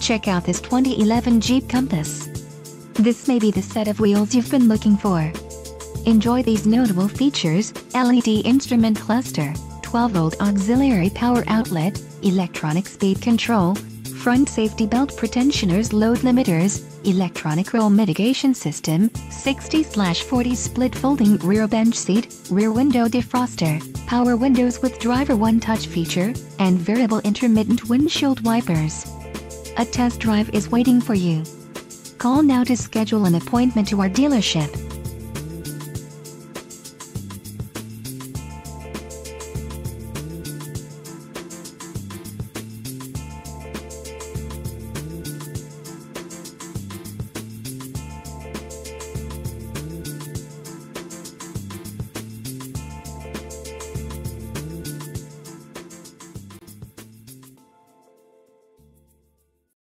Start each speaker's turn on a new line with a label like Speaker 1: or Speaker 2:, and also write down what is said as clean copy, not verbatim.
Speaker 1: Check out this 2011 Jeep Compass. This may be the set of wheels you've been looking for. Enjoy these notable features: LED instrument cluster, 12-volt auxiliary power outlet, electronic speed control, front safety belt pretensioners, load limiters, electronic roll mitigation system, 60/40 split folding rear bench seat, rear window defroster, power windows with driver one-touch feature, and variable intermittent windshield wipers. A test drive is waiting for you. Call now to schedule an appointment to our dealership.